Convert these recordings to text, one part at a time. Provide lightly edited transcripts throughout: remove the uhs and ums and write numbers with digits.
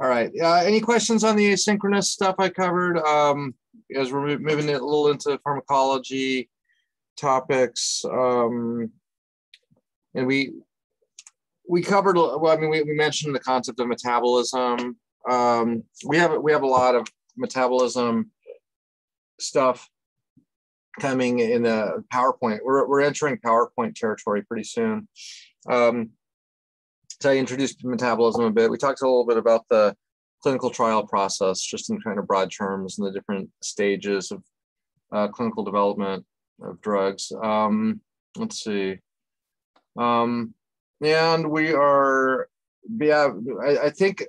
All right. Any questions on the asynchronous stuff I covered? As we're moving a little into pharmacology topics, and we covered. Well, I mean, we mentioned the concept of metabolism. We have a lot of metabolism stuff coming in the PowerPoint. We're entering PowerPoint territory pretty soon. So I introduced metabolism a bit. We talked a little bit about the clinical trial process, just in kind of broad terms, and the different stages of clinical development of drugs. Let's see. And we are, yeah, I think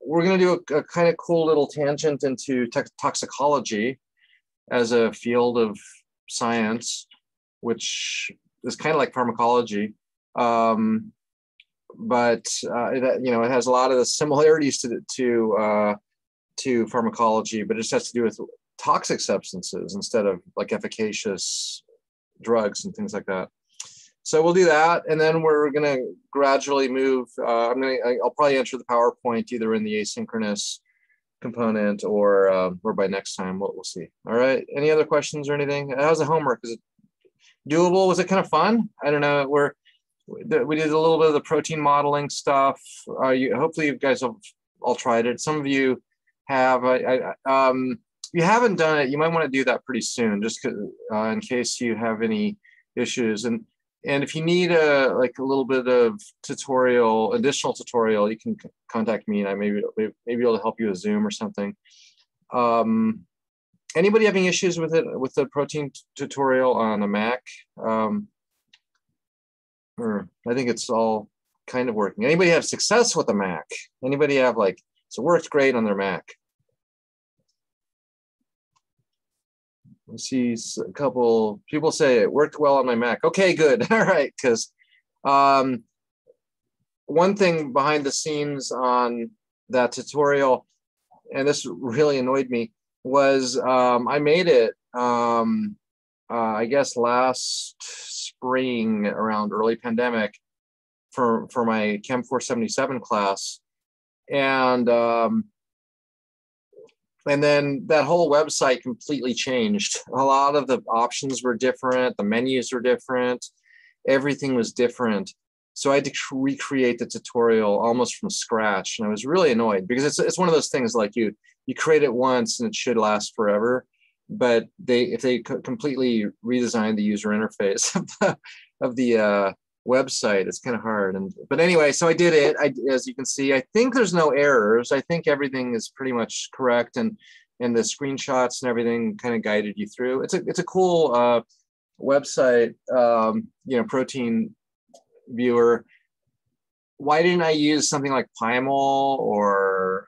we're going to do a kind of cool little tangent into toxicology as a field of science, which is kind of like pharmacology. But it has a lot of the similarities to pharmacology, but it just has to do with toxic substances instead of like efficacious drugs and things like that. So we'll do that, and then we're going to gradually move. I'll probably enter the PowerPoint either in the asynchronous component or by next time. We'll see. All right. Any other questions or anything? How's the homework? Is it doable? Was it kind of fun? I don't know. We did a little bit of the protein modeling stuff. Hopefully you guys have all tried it. Some of you have. If you haven't done it, you might want to do that pretty soon, just in case you have any issues. And if you need a little bit of additional tutorial, you can contact me, and I may be able to help you with Zoom or something. Anybody having issues with the protein tutorial on a Mac? I think it's all kind of working. Anybody have success with the Mac? Anybody have so it works great on their Mac? I see a couple people say it worked well on my Mac. Okay, good. All right, because one thing behind the scenes on that tutorial, and this really annoyed me, was I made it, I guess last spring around early pandemic for my chem842 class, and then that whole website completely changed. A lot of the options were different, the menus were different, everything was different. So I had to recreate the tutorial almost from scratch, and I was really annoyed because it's one of those things like you create it once and it should last forever. But if they completely redesign the user interface of the website, it's kind of hard. But anyway, so I did it. As you can see, I think there's no errors. I think everything is pretty much correct, and the screenshots and everything kind of guided you through. It's a cool website, protein viewer. Why didn't I use something like Primal or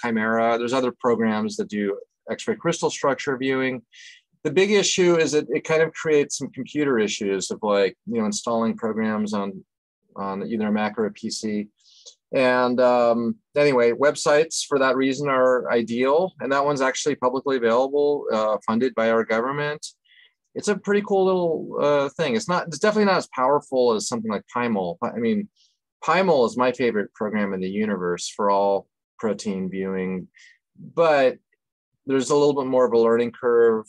Chimera? There's other programs that do X-ray crystal structure viewing. The big issue is that it kind of creates some computer issues of installing programs on either a Mac or a PC. And anyway, websites for that reason are ideal. And that one's actually publicly available, funded by our government. It's a pretty cool little thing. It's definitely not as powerful as something like Primal. I mean, Primal is my favorite program in the universe for all protein viewing, but there's a little bit more of a learning curve.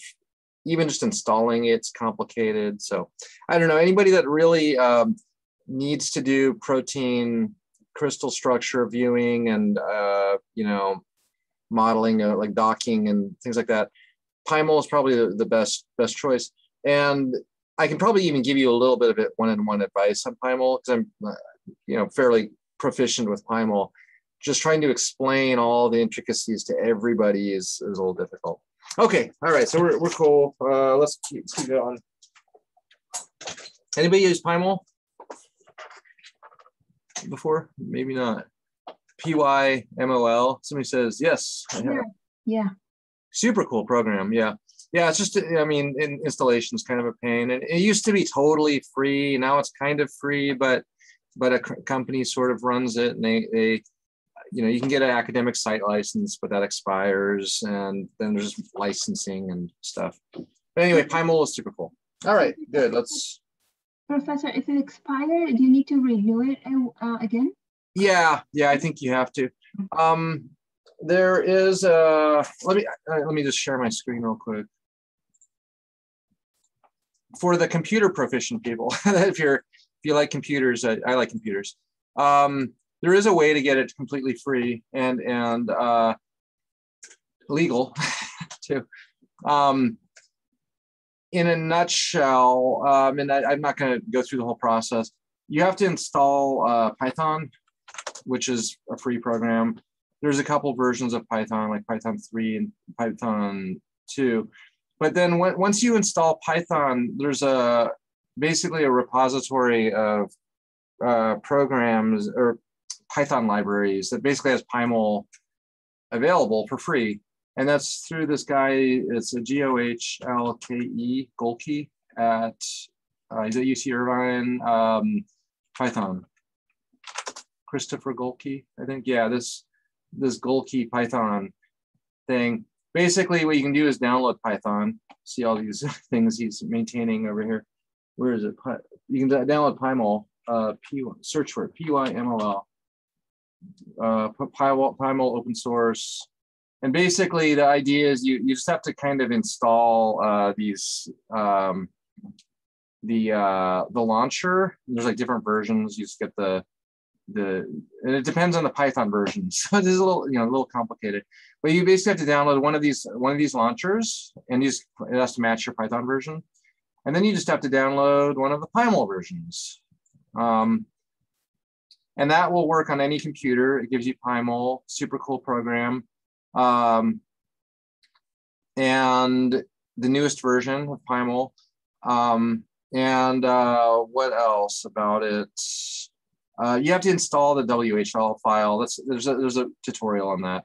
Even just installing it's complicated. So I don't know, anybody that really needs to do protein crystal structure viewing and modeling, like docking and things like that, Primal is probably the best choice. And I can probably even give you a little bit of it one-on-one advice on Primal, because I'm fairly proficient with Primal. Just trying to explain all the intricacies to everybody is a little difficult. Okay, all right, so we're cool. Let's keep going. Anybody use Primal before? Maybe not. PYMOL. Somebody says yes. Yeah. Super cool program. Yeah. It's just, installation is kind of a pain, and it used to be totally free. Now it's kind of free, but a company sort of runs it, and they you can get an academic site license, but that expires, and then there's licensing and stuff. But anyway, Primal is super cool. All right, good. Professor, if it expired, do you need to renew it again? Yeah, I think you have to. There is a, let me just share my screen real quick. For the computer proficient people, if you like computers, I like computers. There is a way to get it completely free and legal too. In a nutshell, and I'm not going to go through the whole process. You have to install Python, which is a free program. There's a couple versions of Python, like Python 3 and Python 2. But then once you install Python, there's basically a repository of programs or Python libraries that basically has Primal available for free. And that's through this guy, it's a G-O-H-L-K-E, Golke, at he's at UC Irvine, Python. Christopher Golke, I think. Yeah, this Golke Python thing. Basically, what you can do is download Python. See all these things he's maintaining over here. Where is it? You can download Primal. Search for it. P-Y-M-O-L. Primal open source. And basically, the idea is you just have to kind of install the launcher. There's like different versions. You just get and it depends on the Python version. So it is a little complicated. But you basically have to download one of these launchers, and it has to match your Python version. And then you just have to download one of the Primal versions. And that will work on any computer. It gives you Primal, super cool program. And the newest version of Primal. What else about it? You have to install the WHL file. There's a tutorial on that.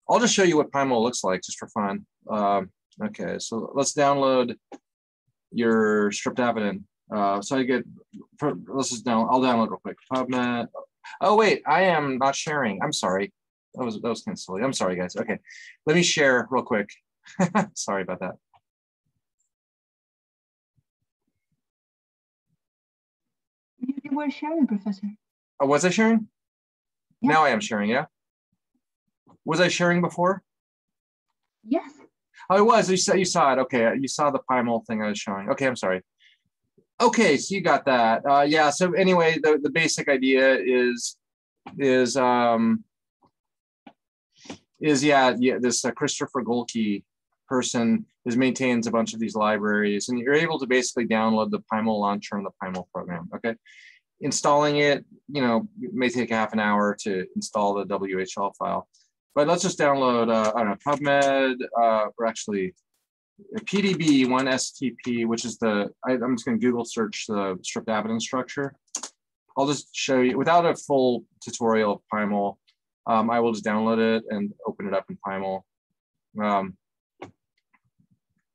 I'll just show you what Primal looks like just for fun. Okay, so let's download your streptavidin. So I get, I'll download real quick. PubMed. Oh wait, I am not sharing. I'm sorry. That was kind of silly. I'm sorry, guys. Okay, let me share real quick. Sorry about that. You were sharing, Professor. Oh, was I sharing? Yeah. Now I am sharing, yeah? Was I sharing before? Yes. Oh, it was. You saw it. Okay, you saw the Primal thing I was showing. Okay, I'm sorry. Okay, so you got that. Yeah, so anyway, the basic idea is this Christopher Golke person maintains a bunch of these libraries, and you're able to basically download the Primal launcher and the Primal program. Okay, installing it, may take half an hour to install the WHL file, but let's just download I don't know, PubMed or actually PDB1STP, which is I'm just going to Google search the streptavidin structure. I'll just show you without a full tutorial of Primal. I will just download it and open it up in Primal.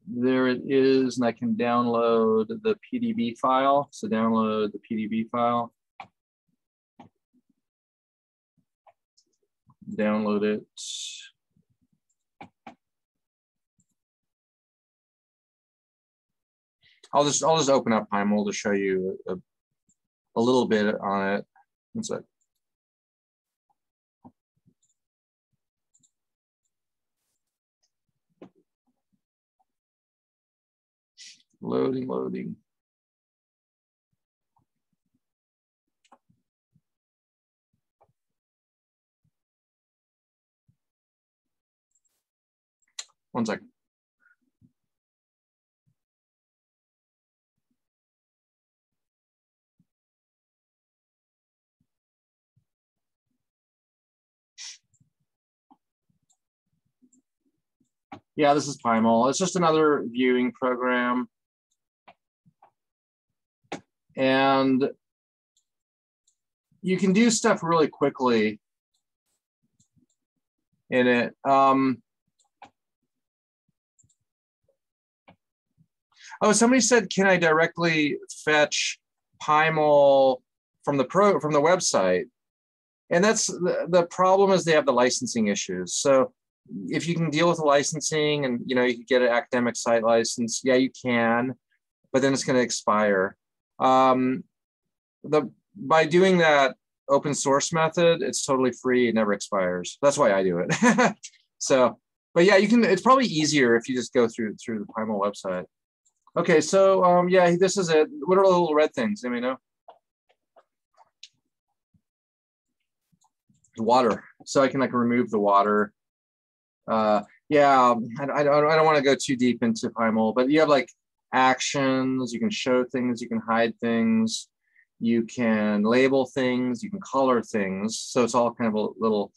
There it is, and I can download the PDB file. So download the PDB file. Download it. I'll just open up Primal to show you a little bit on it. One sec. Loading. One second. Yeah, this is Primal. It's just another viewing program. And you can do stuff really quickly in it. Oh, somebody said, can I directly fetch Primal from the website? And that's the problem is they have the licensing issues. So if you can deal with the licensing and you can get an academic site license, yeah, you can, but then it's going to expire. By doing that, open source method. It's totally free. It never expires. That's why I do it. So, but yeah, you can. It's probably easier if you just go through the Primal website. Okay, so yeah, this is it. What are the little red things? Anybody know? Water. So I can like remove the water. Yeah, I don't want to go too deep into Primal, but you have like actions. You can show things. You can hide things. You can label things. You can color things. So it's all kind of a little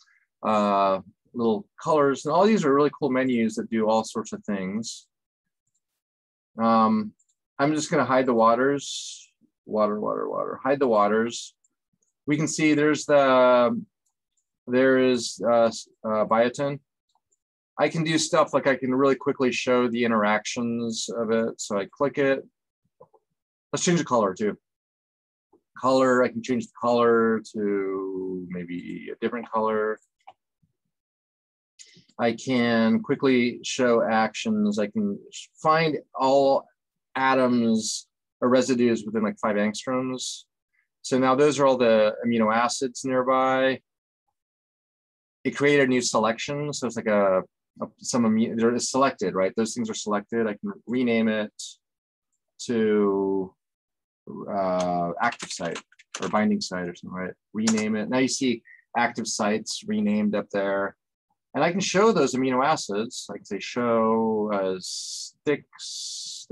colors, and all these are really cool menus that do all sorts of things. I'm just going to hide the waters. Water. Hide the waters. We can see there is biotin. I can do stuff like I can really quickly show the interactions of it. So I click it. Let's change the color too. Color, I can change the color to maybe a different color. I can quickly show actions. I can find all atoms or residues within like 5 angstroms. So now those are all the amino acids nearby. It created a new selection. So it's like they're selected, right? Those things are selected. I can rename it to active site or binding site or something, right? Rename it. Now you see active sites renamed up there. And I can show those amino acids. I can say show as sticks,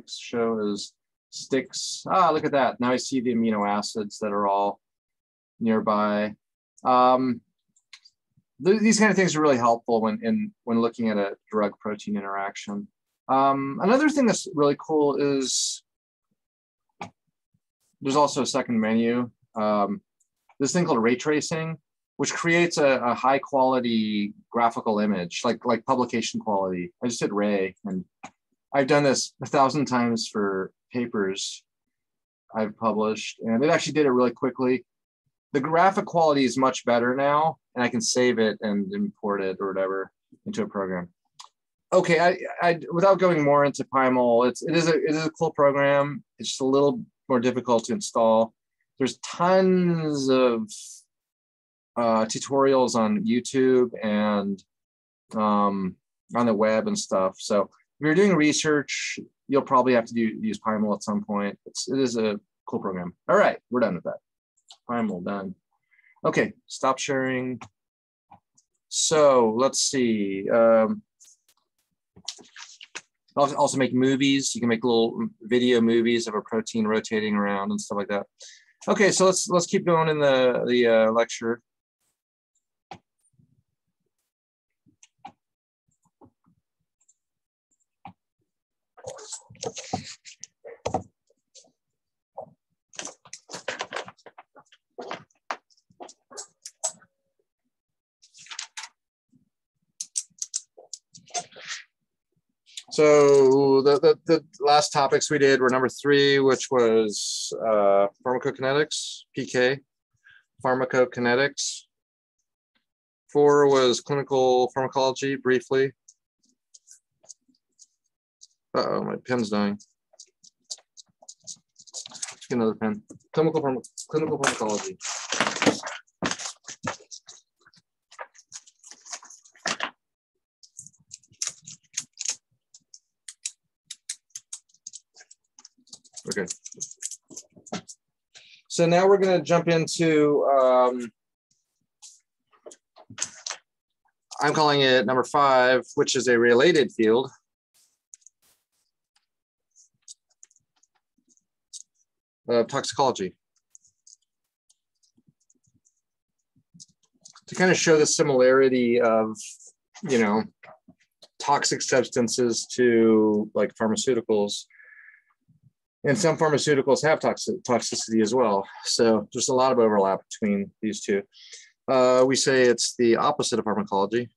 show as sticks. Ah, look at that. Now I see the amino acids that are all nearby. These kind of things are really helpful when looking at a drug protein interaction. Another thing that's really cool is there's also a second menu. This thing called ray tracing, which creates a high quality graphical image, like publication quality. I just hit ray, and I've done this 1,000 times for papers I've published, and it actually did it really quickly. The graphic quality is much better now, and I can save it and import it or whatever into a program. Okay, I without going more into Primal, it is a cool program. It's just a little more difficult to install. There's tons of tutorials on YouTube and on the web and stuff. So if you're doing research, you'll probably have to use Primal at some point. It is a cool program. All right, we're done with that. Primal done. Okay, stop sharing. So let's see. Also make movies. You can make little video movies of a protein rotating around and stuff like that. Okay, so let's keep going in the lecture. So the last topics we did were number 3, which was pharmacokinetics, PK, pharmacokinetics. 4 was clinical pharmacology, briefly. Uh-oh, my pen's dying. Let's get another pen. Clinical pharmacology. Okay. So now we're going to jump into, I'm calling it number 5, which is a related field. Of toxicology. To kind of show the similarity of, toxic substances to like pharmaceuticals. And some pharmaceuticals have toxicity as well. So there's a lot of overlap between these two. We say it's the opposite of pharmacology.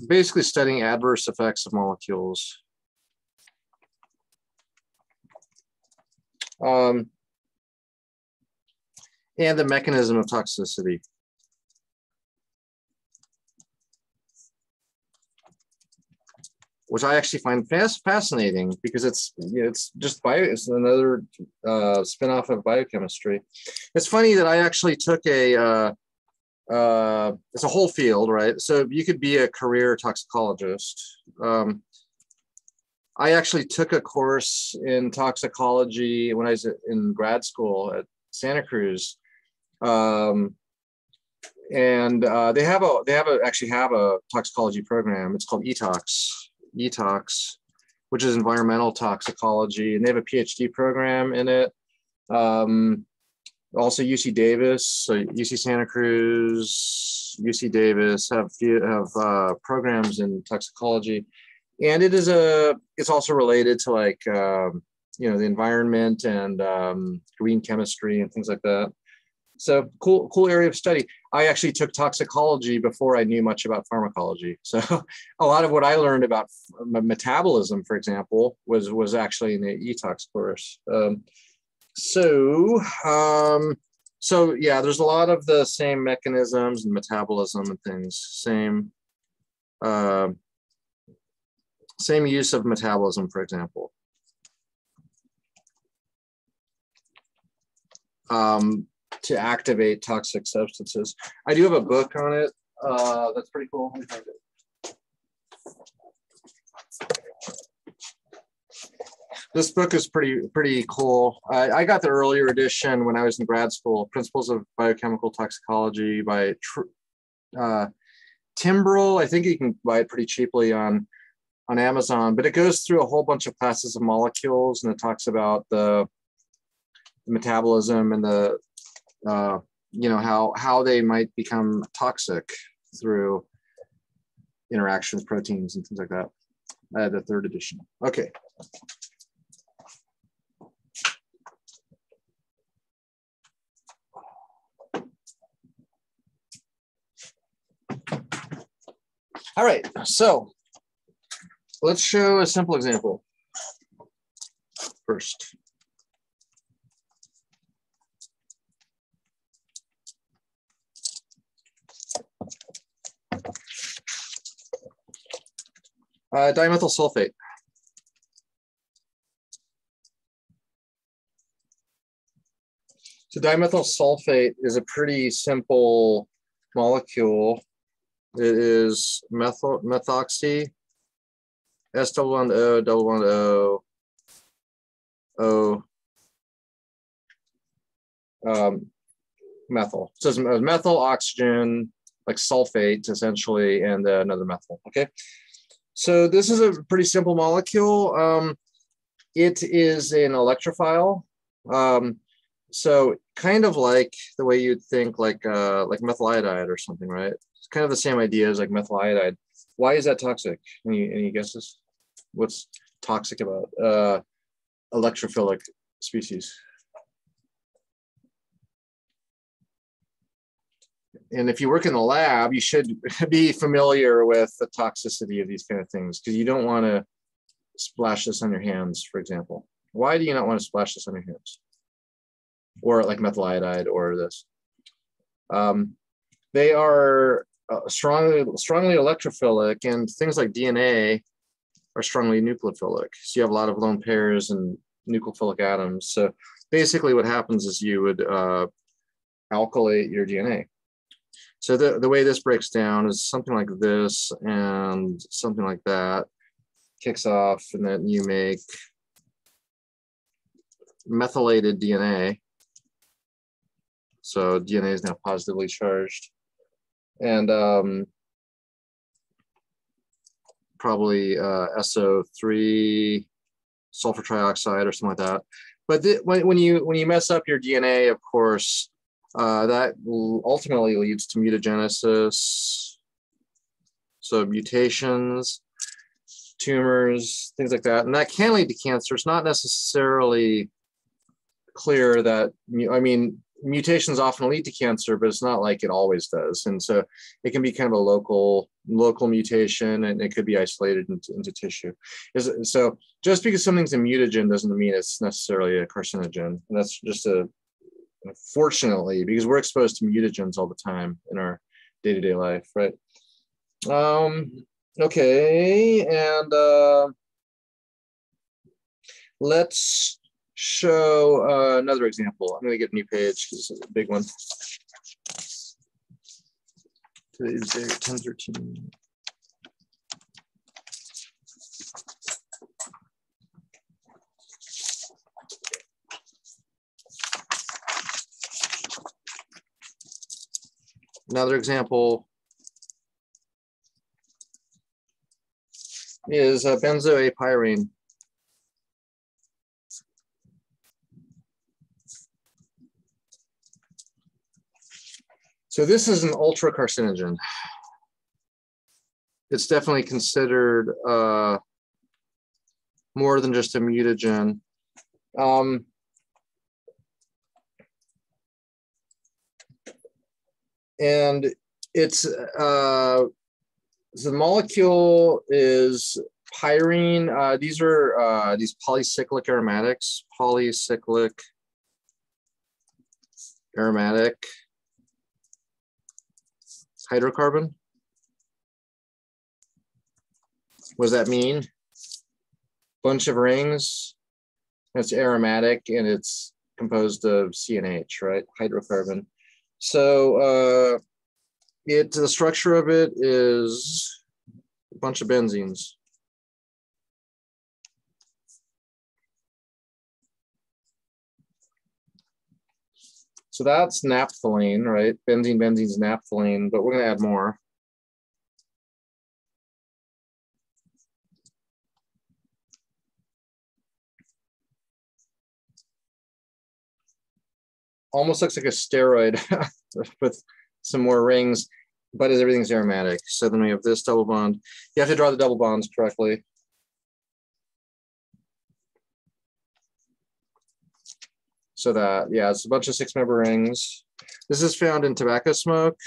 Basically studying adverse effects of molecules. And the mechanism of toxicity. which I actually find fascinating because it's just it's another spin-off of biochemistry. It's funny that I actually took it's a whole field, right? So you could be a career toxicologist. I actually took a course in toxicology when I was in grad school at Santa Cruz. They actually have a toxicology program. It's called ETOX, which is environmental toxicology, and they have a PhD program in it. Also UC Davis, so UC Santa Cruz, UC Davis have programs in toxicology, and it's also related to like the environment and green chemistry and things like that. So cool area of study. I actually took toxicology before I knew much about pharmacology. So a lot of what I learned about metabolism, for example, was actually in the ETOX course. So yeah, there's a lot of the same mechanisms and metabolism and things. Same use of metabolism, for example. To activate toxic substances. I do have a book on it. That's pretty cool. Let me find it. This book is pretty cool. I got the earlier edition when I was in grad school, Principles of Biochemical Toxicology by Timbrel. I think you can buy it pretty cheaply on Amazon, but it goes through a whole bunch of classes of molecules, and it talks about the metabolism and the how they might become toxic through interactions, proteins, and things like that. I had the third edition. Okay. All right, so let's show a simple example first. Dimethyl sulfate. So dimethyl sulfate is a pretty simple molecule. It is methoxy, S double bond O, double bond O, O, methyl. So it's methyl, oxygen, like sulfate essentially, and another methyl. Okay. So this is a pretty simple molecule. It is an electrophile. So kind of like the way you'd think like methyl iodide or something, right? It's kind of the same idea as like methyl iodide. Why is that toxic? Any guesses? What's toxic about electrophilic species? And if you work in the lab, you should be familiar with the toxicity of these kind of things, because you don't want to splash this on your hands, for example. Why do you not want to splash this on your hands? Or like methyl iodide or this. They are strongly electrophilic, and things like DNA are strongly nucleophilic. So you have a lot of lone pairs and nucleophilic atoms. So basically what happens is you would alkylate your DNA. So the way this breaks down is something like this and something like that. Kicks off, and then you make methylated DNA. So DNA is now positively charged. And probably SO3, sulfur trioxide or something like that. But when you mess up your DNA, of course, that ultimately leads to mutagenesis. So mutations, tumors, things like that. And that can lead to cancer. It's not necessarily clear that, I mean, mutations often lead to cancer, but it's not like it always does. And so it can be kind of a local mutation, and it could be isolated into tissue. So just because something's a mutagen doesn't mean it's necessarily a carcinogen. And that's just fortunately, because we're exposed to mutagens all the time in our day-to-day life, right? Okay, and let's show another example. I'm going to get a new page because this is a big one. Today's day 10/13. Another example is benzoate pyrene. So this is an ultra carcinogen. It's definitely considered more than just a mutagen. And it's the molecule is pyrene. These are these polycyclic aromatics, polycyclic aromatic hydrocarbon. What does that mean? Bunch of rings. It's aromatic and it's composed of CNH, right? Hydrocarbon. So the structure of it is a bunch of benzenes. So that's naphthalene, right? Benzene's naphthalene, but we're going to add more. Almost looks like a steroid with some more rings, but everything's aromatic. So then we have this double bond. You have to draw the double bonds correctly. So that, yeah, it's a bunch of 6-member rings. This is found in tobacco smoke.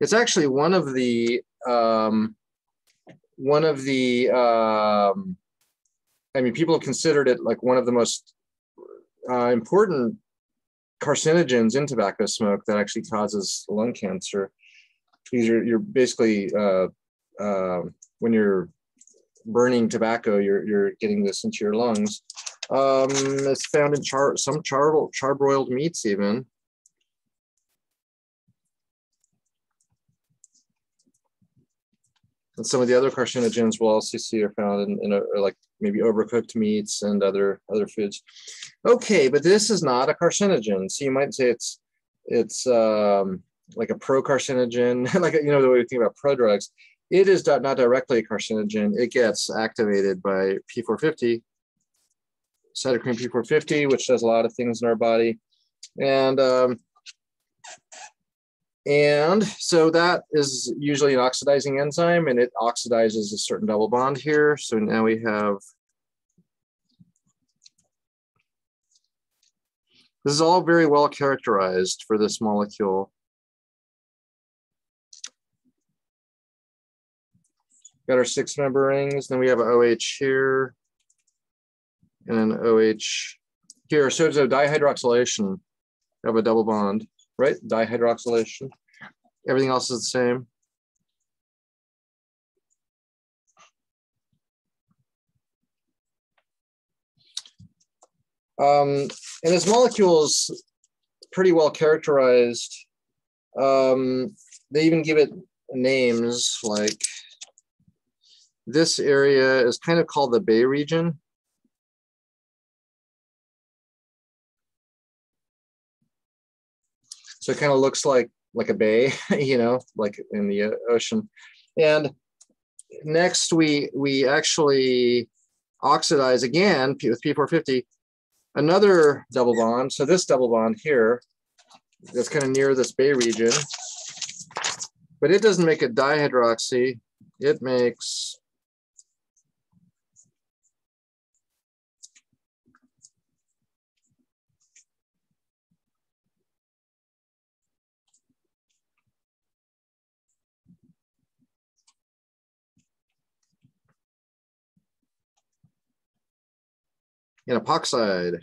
It's actually one of the I mean, people have considered it like one of the most important carcinogens in tobacco smoke that actually causes lung cancer. Because you're basically when you're burning tobacco, you're getting this into your lungs. It's found in some charbroiled meats even. And some of the other carcinogens we'll also see are found in like maybe overcooked meats and other foods. Okay, but this is not a carcinogen. So you might say it's like a pro-carcinogen, like, you know, the way we think about prodrugs. It is not directly a carcinogen. It gets activated by P450, cytochrome P450, which does a lot of things in our body. And so that is usually an oxidizing enzyme, and it oxidizes a certain double bond here. So now we have, this is all very well characterized for this molecule. Got our 6-member rings, then we have an OH here, and an OH here. So it's a dihydroxylation of a double bond, right? Dihydroxylation. Everything else is the same. And this molecule is pretty well characterized. They even give it names, like this area is kind of called the Bay region. So it kind of looks like a bay, you know, like in the ocean. And next we actually oxidize again with P450, another double bond. So this double bond here, that's kind of near this Bay region, but it doesn't make a dihydroxy. It makes an epoxide.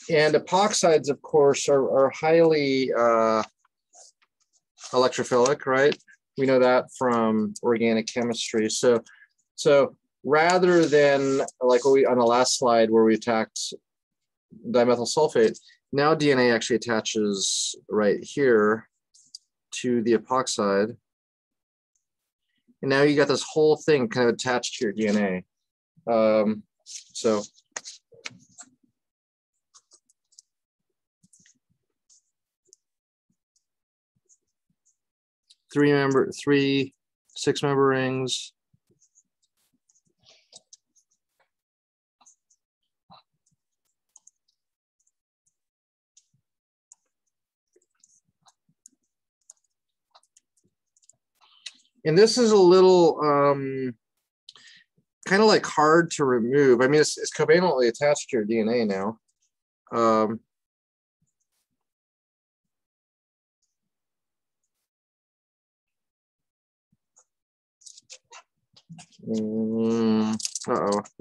And epoxides, of course, are highly electrophilic, right? We know that from organic chemistry. So rather than like what we on the last slide where we attacked dimethyl sulfate, now DNA actually attaches right here to the epoxide. And now you got this whole thing kind of attached to your DNA. So three 6-member rings. And this is a little kind of like hard to remove. I mean, it's covalently attached to your DNA now. Uh-oh,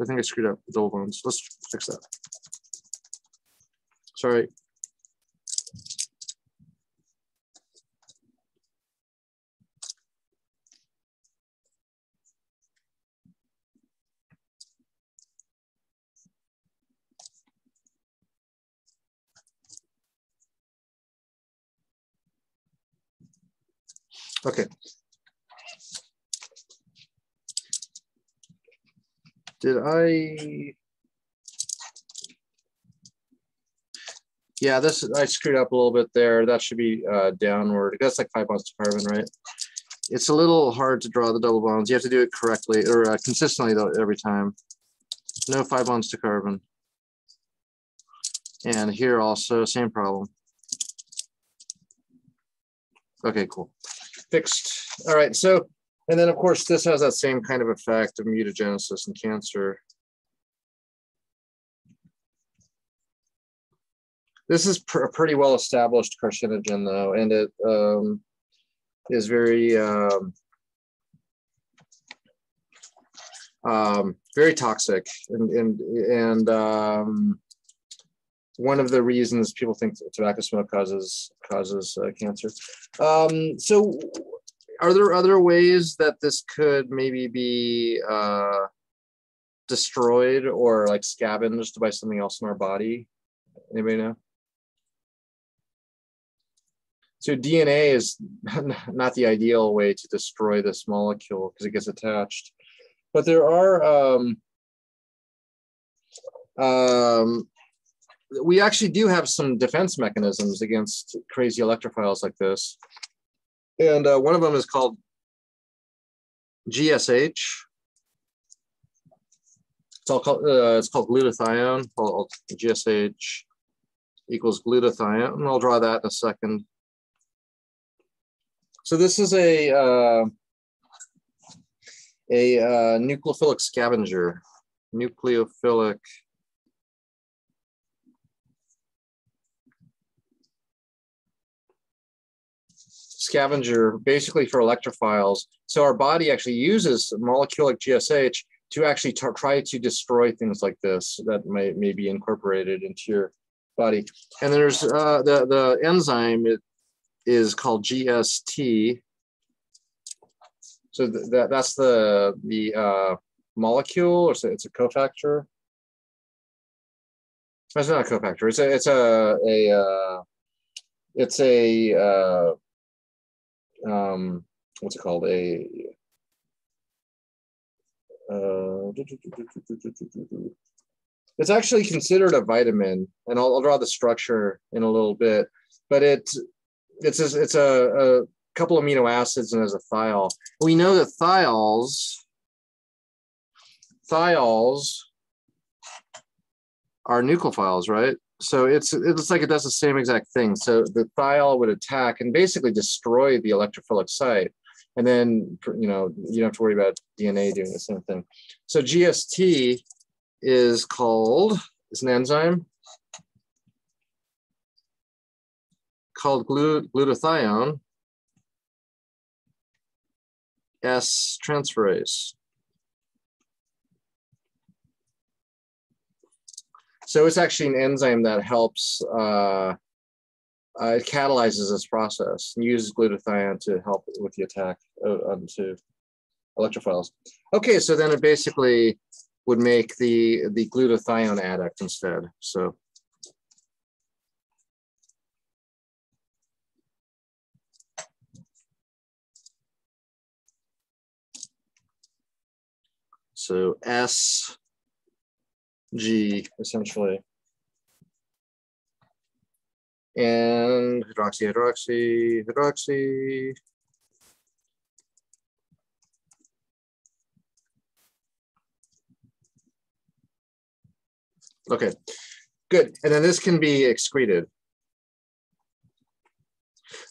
I think I screwed up the double bonds. Let's fix that. Sorry. Okay. Did I? Yeah, I screwed up a little bit there. That should be downward. That's like 5 bonds to carbon, right? It's a little hard to draw the double bonds. You have to do it correctly or consistently though every time. No 5 bonds to carbon. And here also, same problem. Okay, cool. Fixed. All right, so, and then of course this has that same kind of effect of mutagenesis in cancer. This is a pretty well-established carcinogen though, and it is very, very toxic. And one of the reasons people think tobacco smoke causes cancer. So are there other ways that this could maybe be destroyed or like scavenged by something else in our body? Anybody know? So DNA is not the ideal way to destroy this molecule because it gets attached. But there are, we actually do have some defense mechanisms against crazy electrophiles like this. And one of them is called GSH. It's called glutathione. GSH equals glutathione. And I'll draw that in a second. So this is a nucleophilic scavenger. Nucleophilic scavenger basically for electrophiles. So our body actually uses a molecule like GSH to actually try to destroy things like this that may be incorporated into your body. And there's the enzyme, it is called GST. So that's the molecule, or it's a cofactor. It's not a cofactor. It's a what's it called? It's actually considered a vitamin, and I'll draw the structure in a little bit. But it's a couple amino acids and as a thiol. We know that thiols are nucleophiles, right? So it's like it does the same exact thing. So the thiol would attack and basically destroy the electrophilic site. And then, you know, you don't have to worry about DNA doing the same thing. So GST is an enzyme called glutathione S transferase. So it's actually an enzyme that helps, it catalyzes this process and uses glutathione to help with the attack onto electrophiles. Okay, so then it basically would make the glutathione adduct instead. So S, G essentially. And hydroxy, hydroxy, hydroxy. Okay, good. And then this can be excreted.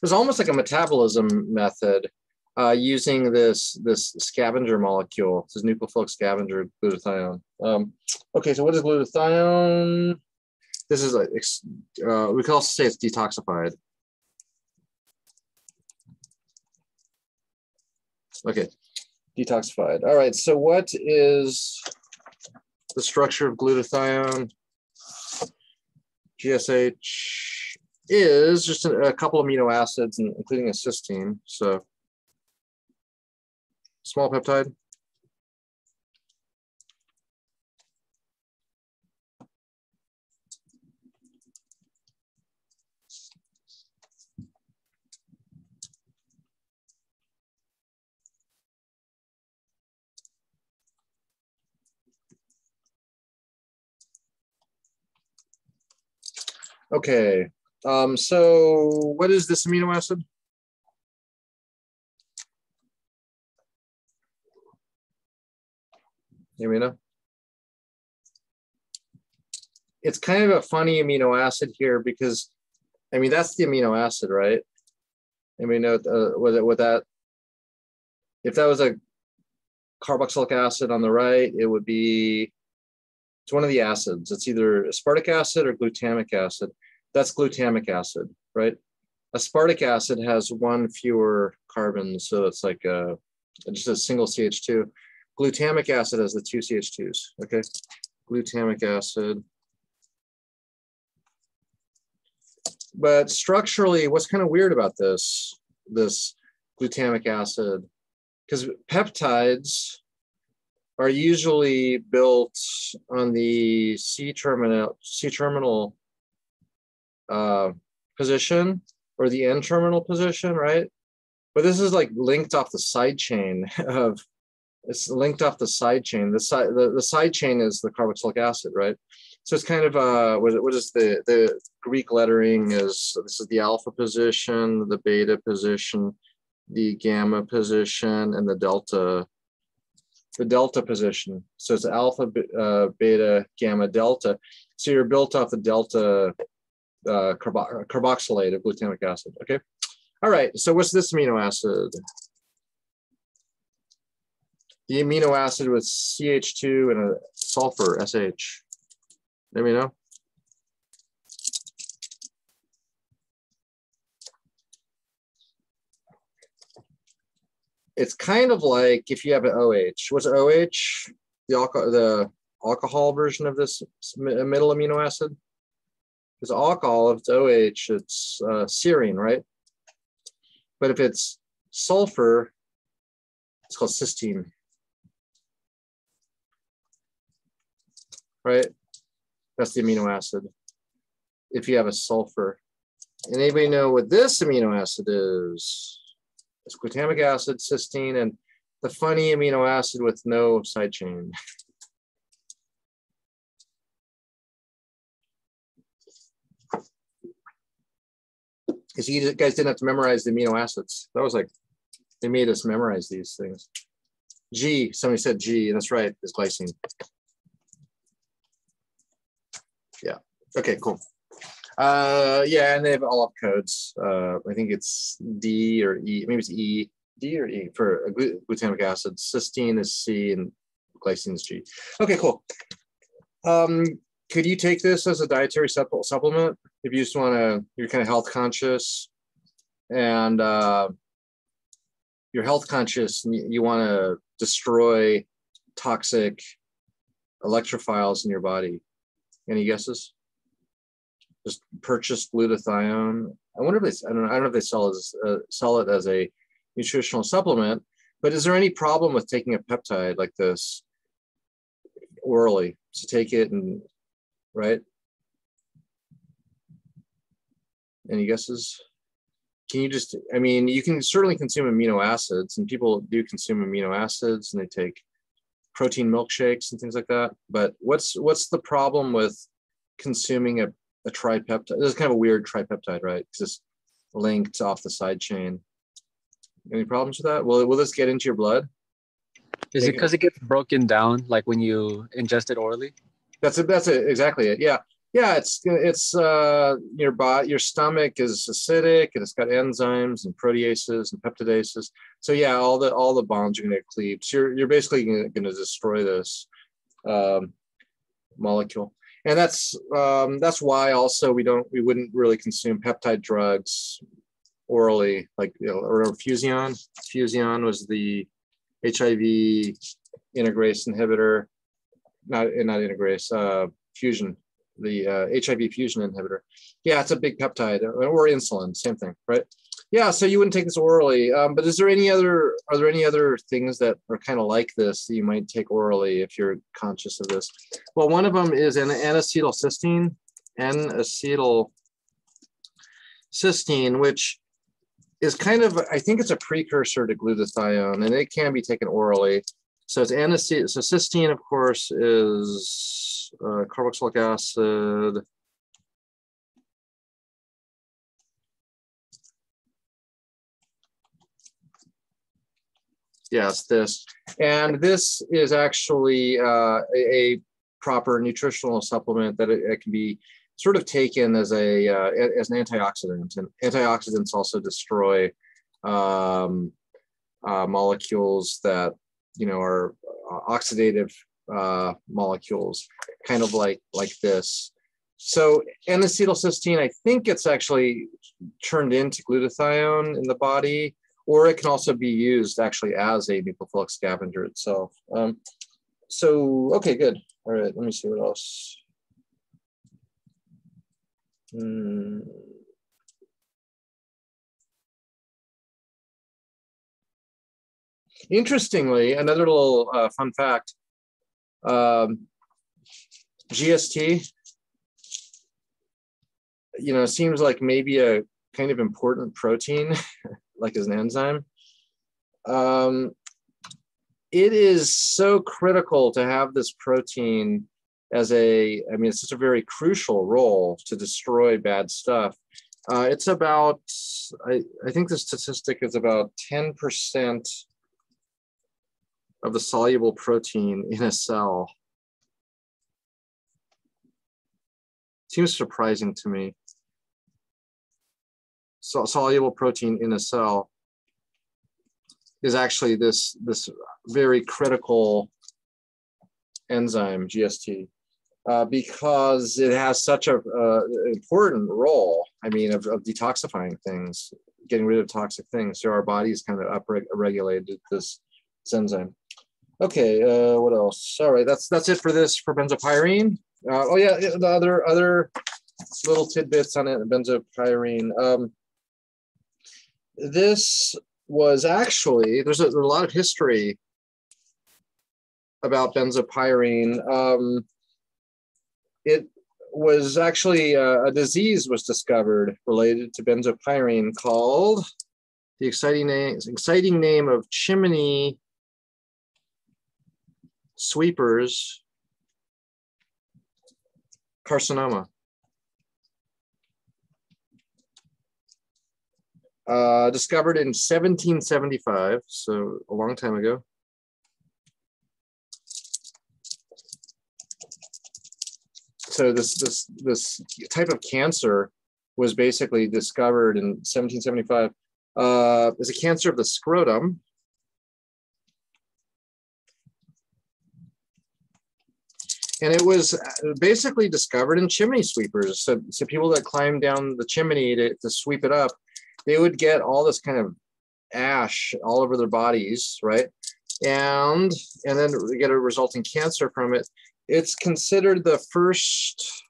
There's almost like a metabolism method using this scavenger molecule, this nucleophilic scavenger, glutathione. Okay, so what is glutathione? This is like, we could also say it's detoxified. Okay, detoxified. All right, so what is the structure of glutathione? GSH is just a couple amino acids, including a cysteine. So small peptide. Okay, so what is this amino acid? You may know. It's kind of a funny amino acid here because, I mean, that's the amino acid, right? I mean, with that, if that was a carboxylic acid on the right, it would be, it's one of the acids. It's either aspartic acid or glutamic acid. That's glutamic acid, right? Aspartic acid has one fewer carbons, so it's like just a single CH2. Glutamic acid has the two CH2s, okay? Glutamic acid. But structurally, what's kind of weird about this glutamic acid, because peptides are usually built on the C-terminal position or the N-terminal position, right? But this is like linked off the side chain of, it's linked off the side chain. The side chain is the carboxylic acid, right? So it's kind of what is the Greek lettering is, this is the alpha position, the beta position, the gamma position, and the delta position. So it's alpha, beta, gamma, delta. So you're built off the delta carboxylate of glutamic acid, okay? All right, so what's this amino acid? The amino acid with CH2 and a sulfur, SH. Let me know. It's kind of like if you have an OH. What's OH? The alcohol version of this middle amino acid. Because alcohol, if it's OH, it's serine, right? But if it's sulfur, it's called cysteine. Right? That's the amino acid. If you have a sulfur. And anybody know what this amino acid is? It's glutamic acid, cysteine, and the funny amino acid with no side chain. Because you guys didn't have to memorize the amino acids. That was like, they made us memorize these things. G, somebody said G, and that's right, is glycine. Yeah, okay, cool. Yeah, and they have all up codes. I think it's D or E, maybe it's E, D or E for glutamic acid. Cysteine is C and glycine is G. Okay, cool. Could you take this as a dietary supplement if you just want to, you're kind of health conscious and you're health conscious and you want to destroy toxic electrophiles in your body? Any guesses? Just purchase glutathione. I wonder if they, I don't know if they sell it as a nutritional supplement, but is there any problem with taking a peptide like this orally? To take it and, right? Any guesses? Can you just, I mean, you can certainly consume amino acids, and people do consume amino acids, and they take protein milkshakes and things like that. But what's the problem with consuming a tripeptide? This is kind of a weird tripeptide, right? Because it's linked off the side chain. Any problems with that? Will this get into your blood? Is it because it gets broken down, like when you ingest it orally? That's exactly it. Yeah. Yeah, it's your stomach is acidic, and it's got enzymes and proteases and peptidases. So yeah, all the bonds are going to get cleaved. So you're basically going to destroy this molecule, and that's why also we wouldn't really consume peptide drugs orally, like, you know, or Fusion. Fusion was the HIV integrase inhibitor, not integrase, fusion. The HIV fusion inhibitor. Yeah, it's a big peptide, or insulin, same thing, right? Yeah, so you wouldn't take this orally. But are there any other things that are kind of like this that you might take orally if you're conscious of this? Well, one of them is an N-acetylcysteine, which is kind of, I think it's a precursor to glutathione, and it can be taken orally. So it's N-acetyl. So cysteine, of course, is carboxylic acid. Yes, this. And this is actually a proper nutritional supplement that it can be sort of taken as an antioxidant. And antioxidants also destroy molecules that, you know, are oxidative molecules, kind of like this. So N-acetylcysteine, I think it's actually turned into glutathione in the body, or it can also be used actually as a nucleophilic scavenger itself. So, okay, good. All right, let me see what else. Interestingly, another little fun fact, GST, you know, seems like maybe a kind of important protein, like as an enzyme. It is so critical to have this protein as it's such a very crucial role to destroy bad stuff. It's about, I think the statistic is about 10% of the soluble protein in a cell. Seems surprising to me. So soluble protein in a cell is actually this very critical enzyme, GST, because it has such an important role, I mean, of detoxifying things, getting rid of toxic things. So our body's kind of upregulated this enzyme. Okay, what else? All right, that's it for benzopyrene. Oh yeah, the other little tidbits on it, benzopyrene. This was actually, there's a lot of history about benzopyrene. It was actually a disease was discovered related to benzopyrene called the exciting name of chimney sweepers carcinoma. Discovered in 1775, so a long time ago. So this type of cancer was basically discovered in 1775 as a cancer of the scrotum. And it was basically discovered in chimney sweepers. So people that climbed down the chimney to sweep it up, they would get all this kind of ash all over their bodies, right? and then we get a resulting cancer from it. It's considered the first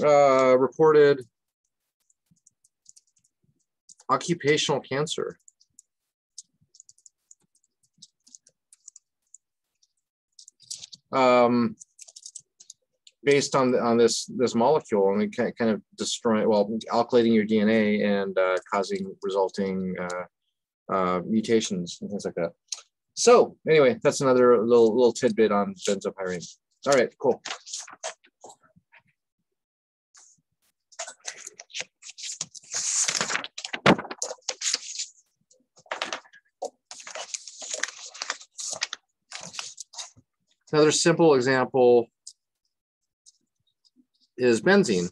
reported occupational cancer. Based on this molecule, and it kind of destroying, well, alkylating your DNA and causing resulting mutations and things like that. So anyway, that's another little tidbit on benzopyrene. All right, cool. Another simple example is benzene.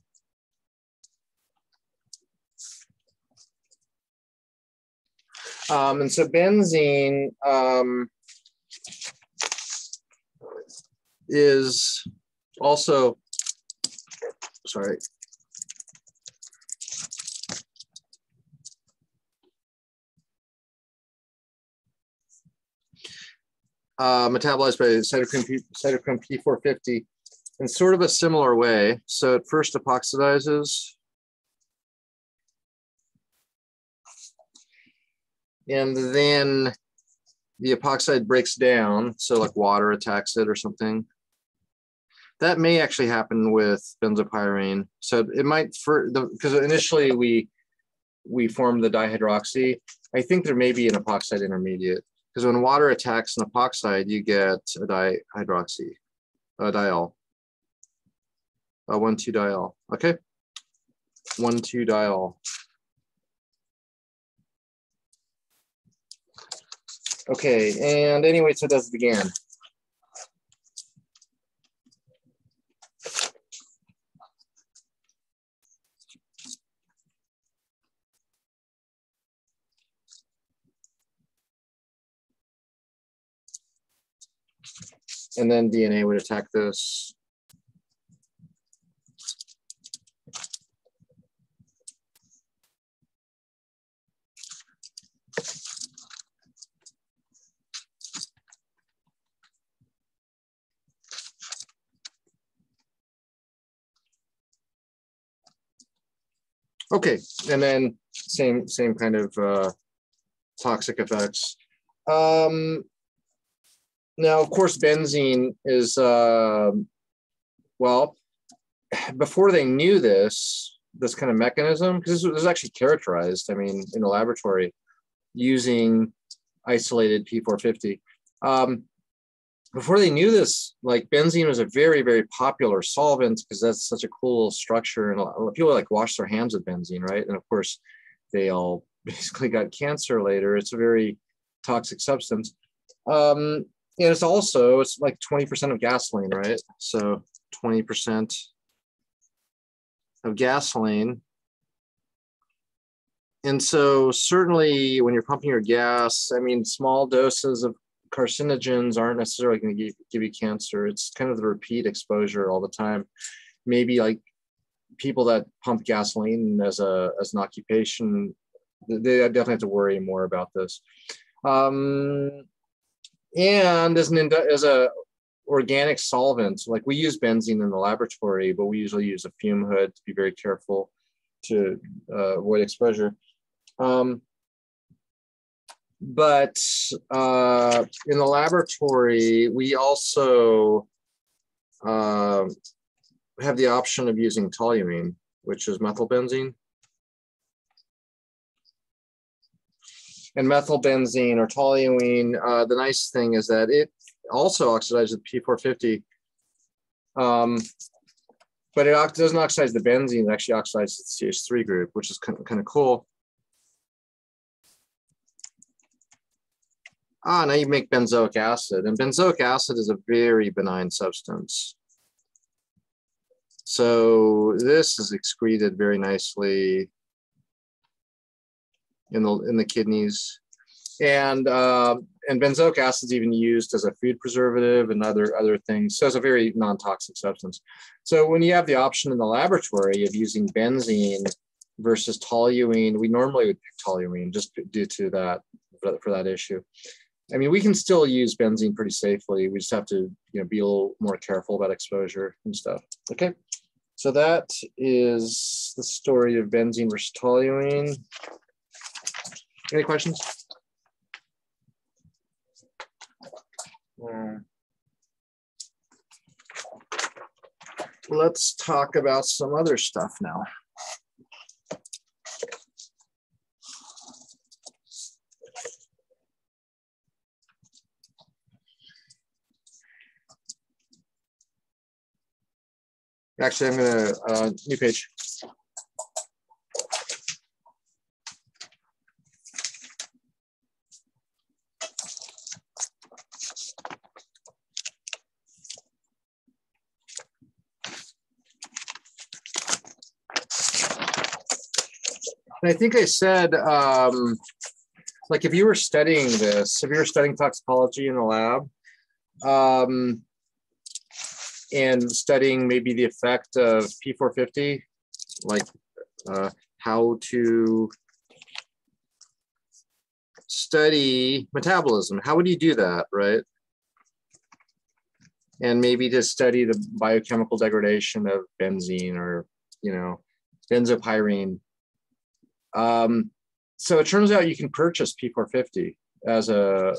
And so benzene is also, sorry, metabolized by cytochrome P450 in sort of a similar way. So it first epoxidizes, and then the epoxide breaks down. So like water attacks it or something. That may actually happen with benzopyrene. So it might, because initially we formed the dihydroxy. I think there may be an epoxide intermediate, because when water attacks an epoxide, you get a dihydroxy, a diol, a 1,2-diol. Okay, 1,2-diol. Okay, and anyway, so it does it again. And then DNA would attack this. Okay, and then same kind of toxic effects. Now, of course, benzene is, well, before they knew this kind of mechanism, because this was actually characterized, I mean, in the laboratory using isolated P450. Before they knew this, like benzene was a very, very popular solvent because that's such a cool structure. And a lot of people like wash their hands with benzene, right? And of course, they all basically got cancer later. It's a very toxic substance. And it's like 20% of gasoline, right? So 20% of gasoline. And so certainly when you're pumping your gas, I mean, small doses of carcinogens aren't necessarily going to give you cancer. It's kind of the repeat exposure all the time. Maybe like people that pump gasoline as an occupation, they definitely have to worry more about this. And as a organic solvent, like we use benzene in the laboratory, but we usually use a fume hood to be very careful to avoid exposure. But in the laboratory, we also have the option of using toluene, which is methylbenzene. And methylbenzene or toluene, the nice thing is that it also oxidizes P450, but it doesn't oxidize the benzene, it actually oxidizes the CH3 group, which is kind of cool. Now you make benzoic acid, and benzoic acid is a very benign substance. So this is excreted very nicely in the kidneys, and benzoic acid is even used as a food preservative and other things. So it's a very non-toxic substance. So when you have the option in the laboratory of using benzene versus toluene, we normally would pick toluene just due to that for that issue. I mean, we can still use benzene pretty safely. We just have to, be a little more careful about exposure and stuff. Okay, so that is the story of benzene versus toluene. Any questions? Let's talk about some other stuff now. Actually, I'm gonna, new page. And I think I said, like if you were studying this, if you were studying toxicology in the lab, and studying maybe the effect of P450, like how to study metabolism, how would you do that, right? And maybe to study the biochemical degradation of benzene or, benzopyrene. So it turns out you can purchase P450 as a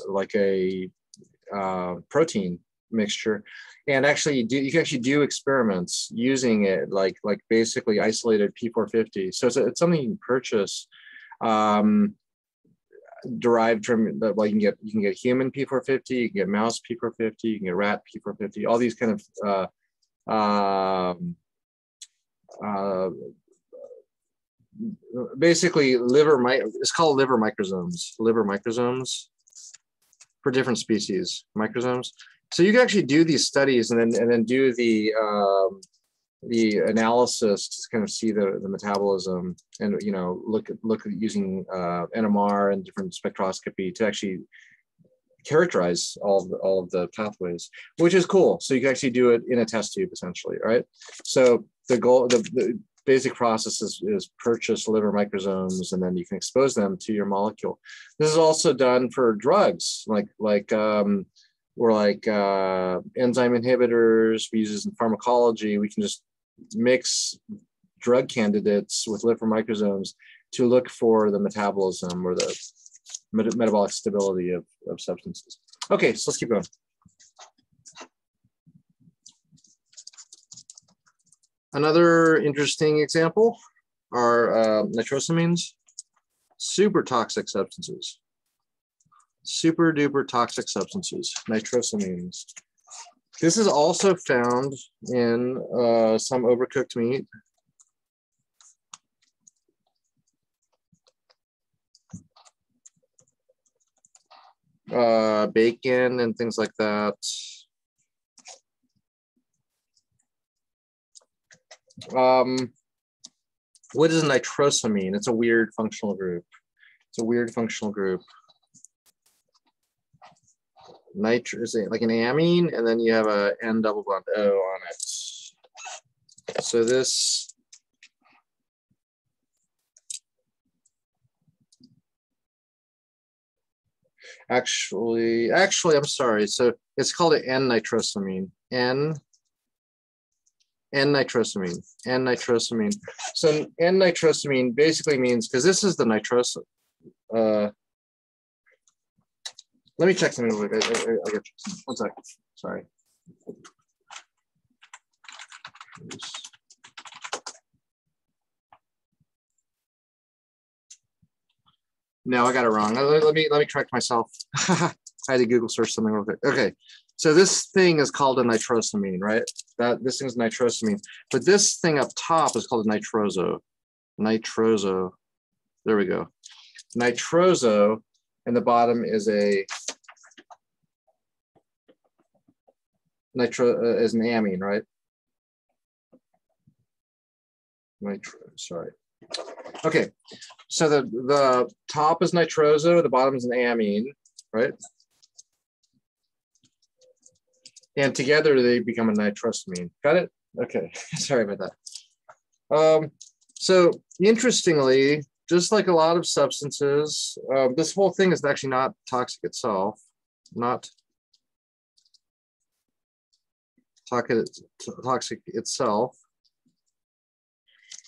protein mixture, and actually you can actually do experiments using it, like basically isolated P450. So it's something you can purchase, derived from well, you can get human P450, you can get mouse P450, you can get rat P450, all these kind of basically it's called liver microsomes for different species, microsomes. So you can actually do these studies and then do the analysis to kind of see the metabolism, and look at using NMR and different spectroscopy to actually characterize all of the pathways, which is cool. So you can actually do it in a test tube essentially, right? So the basic process is purchase liver microsomes, and then you can expose them to your molecule. This is also done for drugs, like enzyme inhibitors. We use this in pharmacology. We can just mix drug candidates with liver microsomes to look for the metabolism or the metabolic stability of substances. Okay, so let's keep going. Another interesting example are nitrosamines, super toxic substances. Super duper toxic substances, nitrosamines. This is also found in some overcooked meat. Bacon and things like that. What is nitrosamine? It's a weird functional group. Nitro is like an amine, and then you have a N double bond O on it. So this actually, I'm sorry. So it's called an N-nitrosamine. N-nitrosamine. So N-nitrosamine basically means, because this is the nitrosamine. Let me check something. I'll get you. 1 sec. Sorry. No, I got it wrong. Let me correct myself. I had to Google search something real quick. Okay, so this thing is called a nitrosamine, right? This thing's nitrosamine, but this thing up top is called a nitroso. Nitroso. There we go. Nitroso, and the bottom is a is an amine, right? Sorry. Okay, so the top is nitroso, the bottom is an amine, right? And together they become a nitrosamine. Got it? Okay, sorry about that. So interestingly, just like a lot of substances, this whole thing is actually not toxic itself, not toxic itself.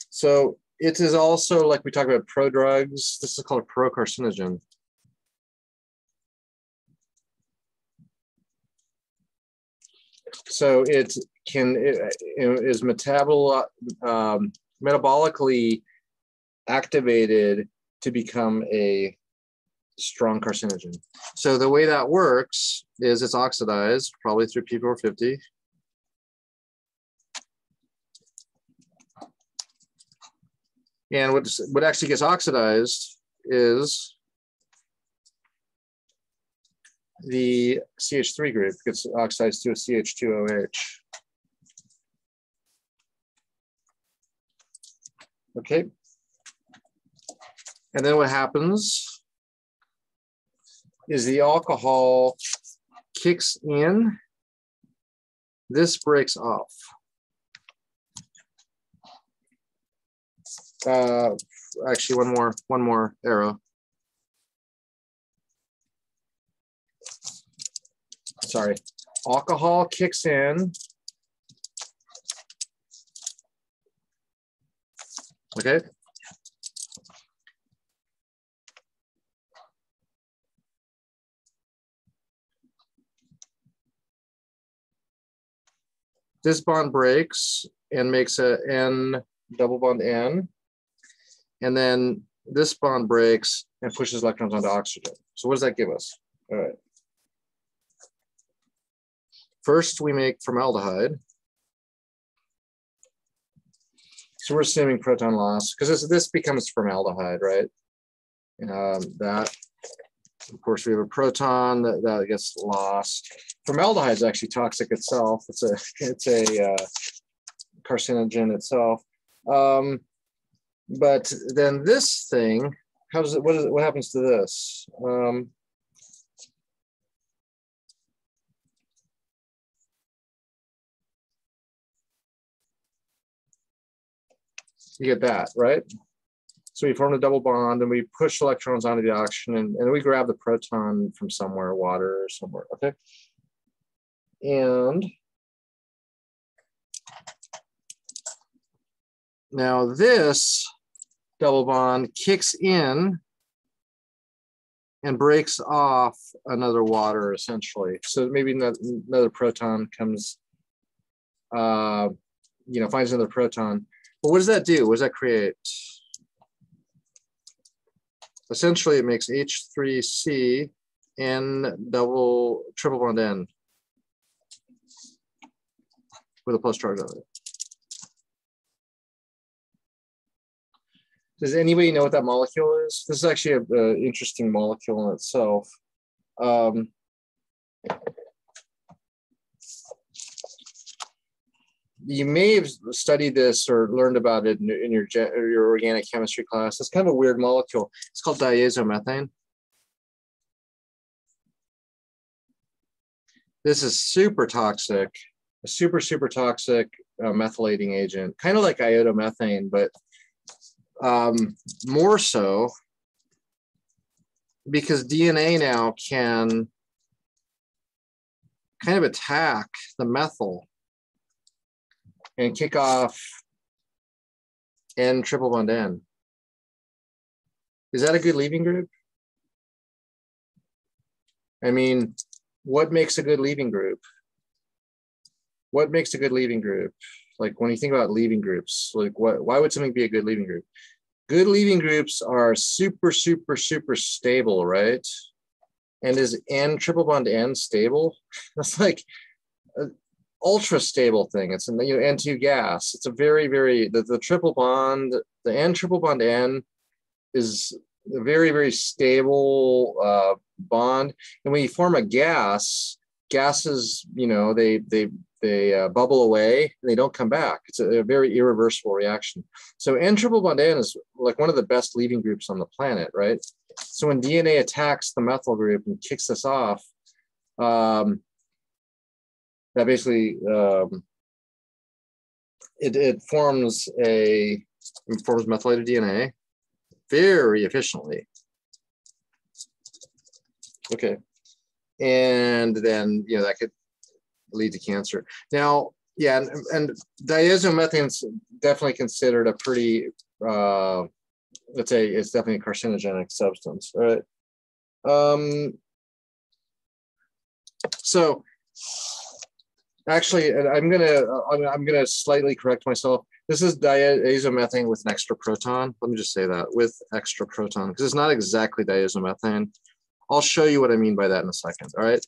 So it is also, like we talk about prodrugs, this is called a procarcinogen. So it is metabolically activated to become a strong carcinogen. So the way that works is it's oxidized, probably through P450. And what actually gets oxidized is the CH3 group gets oxidized to a CH2OH. Okay. And then what happens is the alcohol kicks in, this breaks off. Actually, one more arrow. Sorry, alcohol kicks in. Okay. This bond breaks and makes a N double bond N. And then this bond breaks and pushes electrons onto oxygen. So what does that give us? All right. First, we make formaldehyde. So we're assuming proton loss, because this becomes formaldehyde, right? That, of course, we have a proton that gets lost. Formaldehyde is actually toxic itself. It's a carcinogen itself. But then this thing, what happens to this? You get that, right? So we form a double bond and we push electrons onto the oxygen and we grab the proton from somewhere, water or somewhere, okay? And now this double bond kicks in and breaks off another water essentially. So maybe another proton comes, finds another proton. But what does that do? What does that create? Essentially, it makes H3C N triple bond N with a plus charge on it. Does anybody know what that molecule is? This is actually an interesting molecule in itself. You may have studied this or learned about it in your organic chemistry class. It's kind of a weird molecule. It's called diazomethane. This is super toxic, a super toxic methylating agent, kind of like iodomethane, but more so because DNA now can kind of attack the methyl and kick off N triple bond N. Is that a good leaving group? I mean, what makes a good leaving group? What makes a good leaving group? Like when you think about leaving groups, like why would something be a good leaving group? Good leaving groups are super stable, right? And is N triple bond N stable? That's like ultra stable thing. It's N2 gas. It's a very the triple bond, the N triple bond N is a very stable bond. And when you form a gas, gases, they bubble away and they don't come back. It's a very irreversible reaction. So N triple bond N is like one of the best leaving groups on the planet, right? So when DNA attacks the methyl group and kicks this off, that basically it forms methylated DNA, very efficiently. Okay. And then, you know, that could lead to cancer. Now, yeah, and diazomethane is definitely considered a pretty, let's say it's definitely a carcinogenic substance, all right? So actually, I'm gonna slightly correct myself. This is diazomethane with an extra proton. Let me just say that, with extra proton, because it's not exactly diazomethane. I'll show you what I mean by that in a second, all right?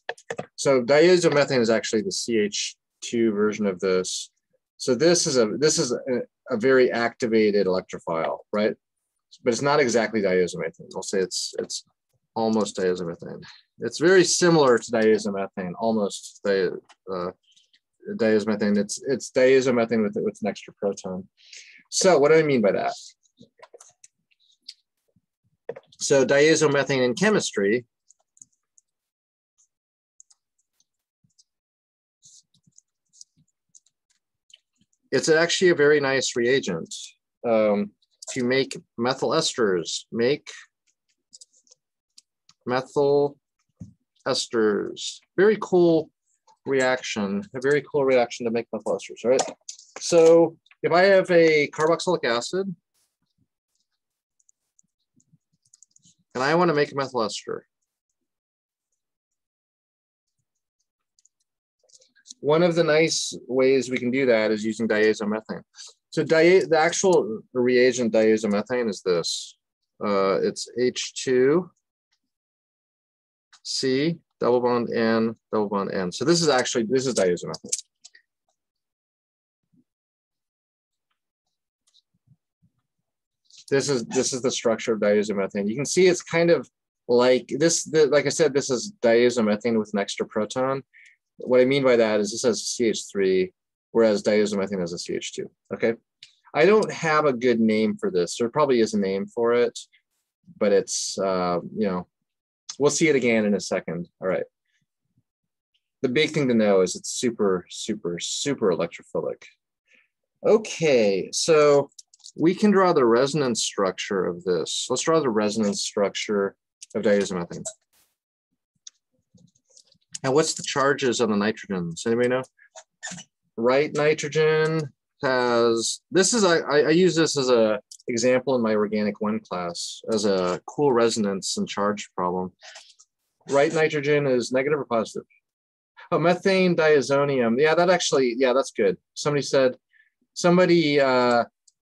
So diazomethane is actually the CH2 version of this. So this is a very activated electrophile, right? But it's not exactly diazomethane. I'll say it's almost diazomethane. It's very similar to diazomethane, almost diazomethane. It's diazomethane with an extra proton. So what do I mean by that? So diazomethane in chemistry it's actually a very nice reagent to make methyl esters. Make methyl esters. Very cool reaction. A very cool reaction to make methyl esters, right? So if I have a carboxylic acid and I want to make a methyl ester, one of the nice ways we can do that is using diazomethane. So the actual reagent diazomethane is this. It's H2C double bond N double bond N. So this is diazomethane. This is the structure of diazomethane. You can see it's kind of like this. Like I said, this is diazomethane with an extra proton. What I mean by that is this has CH3, whereas diazomethane has a CH2. Okay, I don't have a good name for this. There probably is a name for it, but it's you know, we'll see it again in a second. All right. The big thing to know is it's super, super, super electrophilic. Okay, so we can draw the resonance structure of this. Let's draw the resonance structure of diazomethane. And what's the charges on the nitrogens? Anybody know? Right nitrogen has, this is, I use this as an example in my organic 1 class as a cool resonance and charge problem. Right nitrogen is negative or positive? Oh, methane diazonium. Yeah, that actually, yeah, that's good. Somebody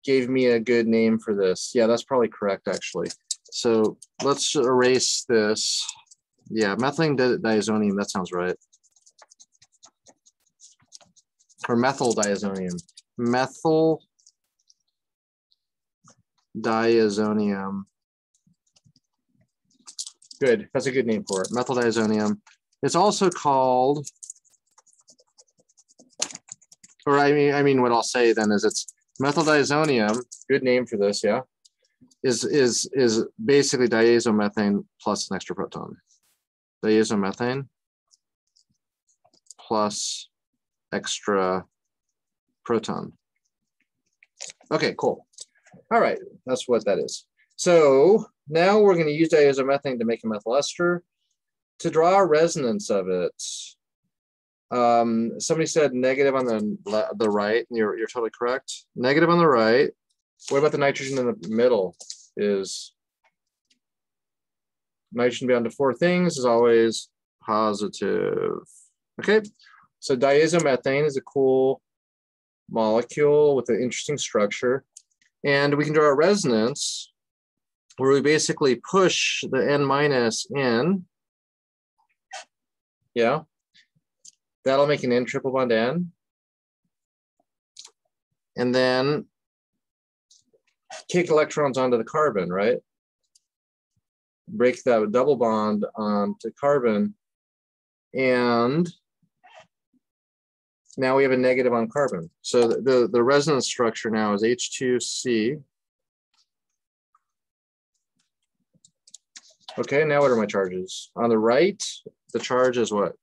gave me a good name for this. Yeah, that's probably correct actually. So let's erase this. Yeah, methane diazonium, that sounds right. Or methyl diazonium. Methyl diazonium. Good, that's a good name for it. Methyl diazonium. It's also called, or I mean, what I'll say then is it's methyl diazonium, good name for this, yeah, is basically diazomethane plus an extra proton. Diazomethane plus extra proton. Okay, cool. All right, that's what that is. So now we're going to use diazomethane to make a methyl ester. To draw a resonance of it, somebody said negative on the right, and you're totally correct. Negative on the right. What about the nitrogen in the middle? Is nitrogen bound to 4 things is always positive. Okay, so diazomethane is a cool molecule with an interesting structure. And we can draw a resonance where we basically push the N minus in. Yeah, that'll make an N triple bond N. And then kick electrons onto the carbon, right? Break that double bond onto carbon. And now we have a negative on carbon. So the resonance structure now is H2C. Okay, now what are my charges? On the right, the charge is what?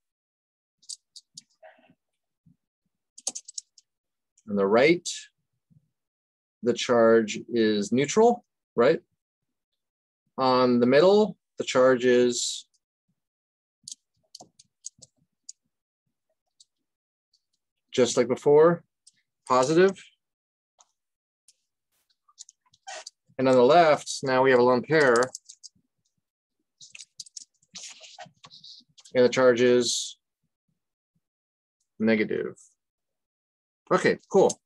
On the right, the charge is neutral, right? on the middle, the charge is just like before, positive. And on the left, now we have a lone pair. And the charge is negative. Okay, cool.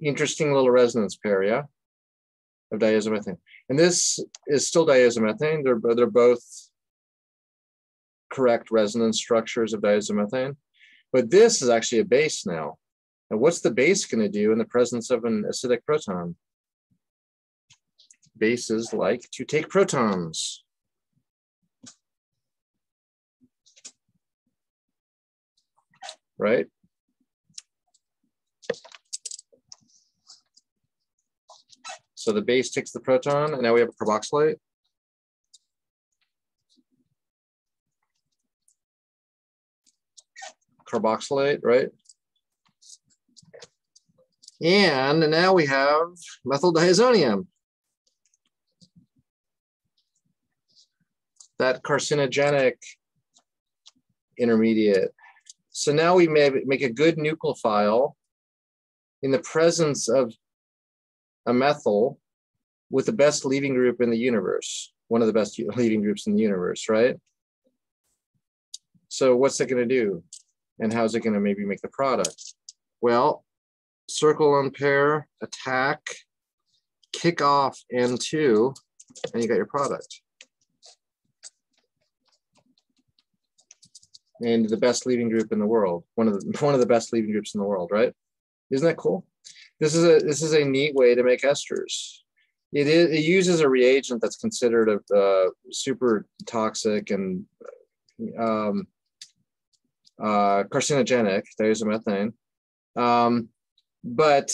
Interesting little resonance pair, yeah, of diazomethane. And this is still diazomethane. They're both correct resonance structures of diazomethane. But this is actually a base now. And what's the base going to do in the presence of an acidic proton? Bases like to take protons. Right? So the base takes the proton, and now we have a carboxylate. Carboxylate, right? And now we have methyl diazonium. That carcinogenic intermediate. So now we may make a good nucleophile in the presence of a methyl with the best leaving group in the universe, one of the best leaving groups in the universe, right? So what's it going to do? And how's it going to maybe make the product? Well, circle on pair, attack, kick off N2, and you got your product. And the best leaving group in the world, one of the best leaving groups in the world, right? Isn't that cool? This is a neat way to make esters. It uses a reagent that's considered a super toxic and carcinogenic, diazomethane. But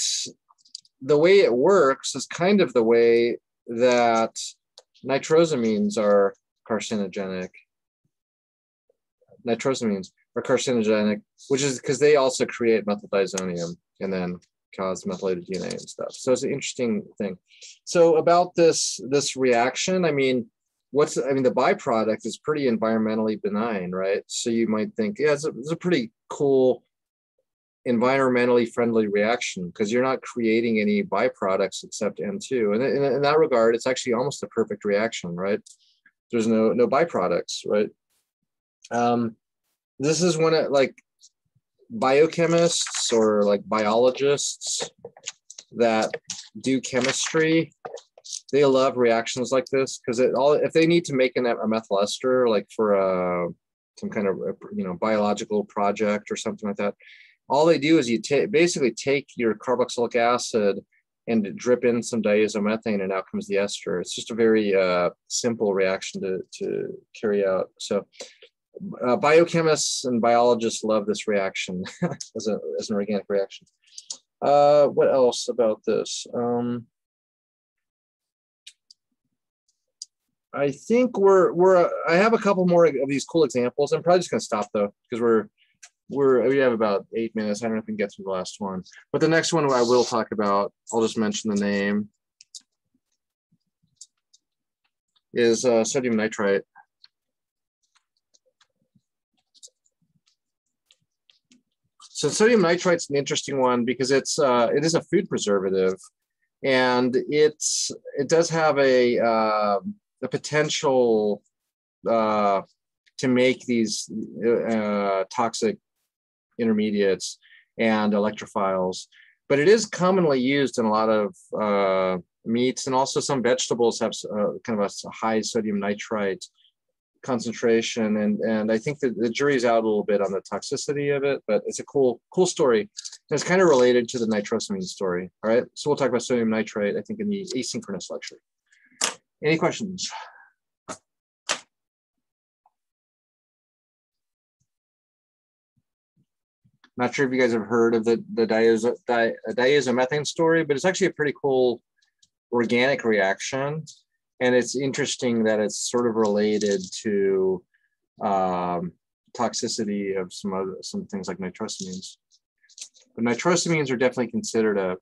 the way it works is kind of the way that nitrosamines are carcinogenic. Nitrosamines are carcinogenic, which is because they also create methyl diazonium and then cause methylated DNA and stuff. So it's an interesting thing. So about this reaction, I mean, the byproduct is pretty environmentally benign, right? So you might think, yeah, it's a pretty cool environmentally friendly reaction because you're not creating any byproducts except N2. And in that regard, it's actually almost a perfect reaction, right? There's no byproducts, right? This is one of like biochemists or like biologists that do chemistry. They love reactions like this because if they need to make a methyl ester, like for some kind of biological project or something like that, all they do is you basically take your carboxylic acid and drip in some diazomethane, and out comes the ester. It's just a very simple reaction to carry out. So biochemists and biologists love this reaction as an organic reaction. What else about this? I think I have a couple more of these cool examples. I'm probably just going to stop though, because we have about 8 minutes. I don't know if we can get through the last one, but the next one I will talk about, I'll just mention the name, is sodium nitrite. So sodium nitrite's an interesting one because it is a food preservative, and it does have a potential to make these toxic intermediates and electrophiles, but it is commonly used in a lot of meats, and also some vegetables have kind of a high sodium nitrite concentration, and I think that the jury's out a little bit on the toxicity of it, but it's a cool story, and it's kind of related to the nitrosamine story. All right, so we'll talk about sodium nitrite, I think, in the asynchronous lecture. Any questions? Not sure if you guys have heard of the diazomethane story, but it's actually a pretty cool organic reaction. And it's interesting that it's sort of related to toxicity of some things like nitrosamines. But nitrosamines are definitely considered a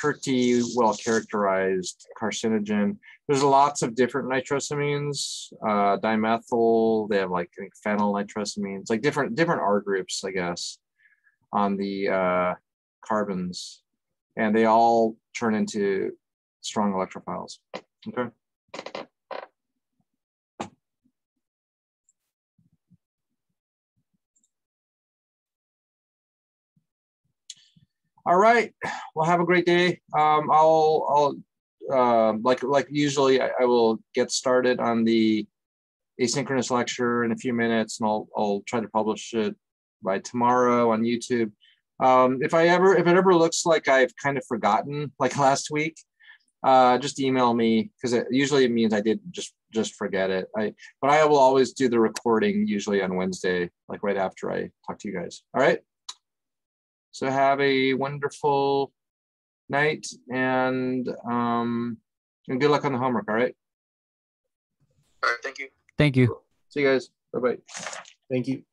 pretty well characterized carcinogen. There's lots of different nitrosamines, dimethyl, they have like I think phenyl nitrosamines, like different R groups, I guess, on the carbons. And they all turn into strong electrophiles. Okay. All right. Well, have a great day. I'll like usually I will get started on the asynchronous lecture in a few minutes, and I'll try to publish it by tomorrow on YouTube. If it ever looks like I've kind of forgotten, like last week, just email me, because usually it means I did just forget it. But I will always do the recording usually on Wednesday, like right after I talk to you guys. All right. So have a wonderful night, and good luck on the homework. All right. All right. Thank you. Thank you. See you guys. Bye bye. Thank you.